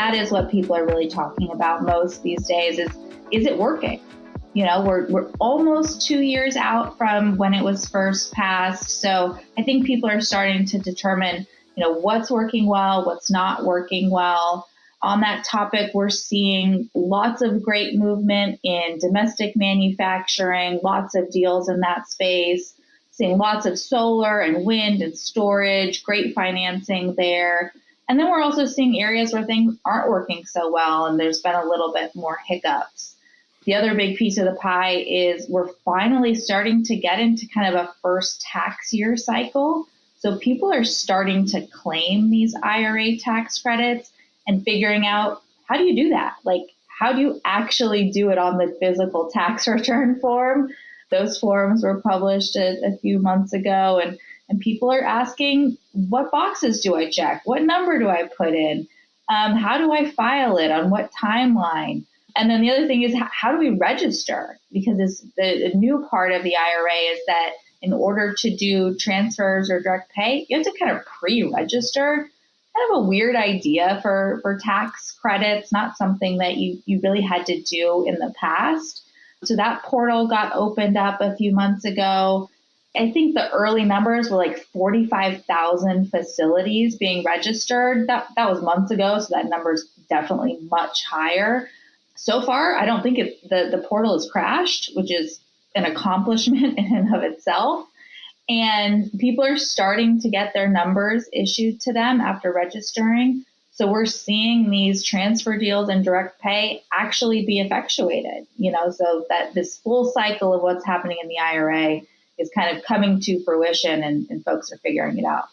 That is what people are really talking about most these days is it working? You know, we're almost 2 years out from when it was first passed. So I think people are starting to determine, what's working well, what's not working well. On that topic, we're seeing lots of great movement in domestic manufacturing, lots of deals in that space, seeing lots of solar and wind and storage, great financing there. And then we're also seeing areas where things aren't working so well, and there's been a little bit more hiccups. The other big piece of the pie is we're finally starting to get into kind of a first tax year cycle. So people are starting to claim these IRA tax credits and figuring out, how do you do that? Like, how do you actually do it on the physical tax return form? Those forms were published a few months ago, and people are asking, what boxes do I check? What number do I put in? How do I file it? On what timeline? And then the other thing is, how do we register? Because the new part of the IRA is that in order to do transfers or direct pay, you have to kind of pre-register. Kind of a weird idea for tax credits, not something that you really had to do in the past. So that portal got opened up a few months ago. I think the early numbers were like 45,000 facilities being registered. That was months ago, so that number is definitely much higher. So far, I don't think the portal has crashed, which is an accomplishment in and of itself. And people are starting to get their numbers issued to them after registering. So we're seeing these transfer deals and direct pay actually be effectuated, so that this full cycle of what's happening in the IRA is kind of coming to fruition, and folks are figuring it out.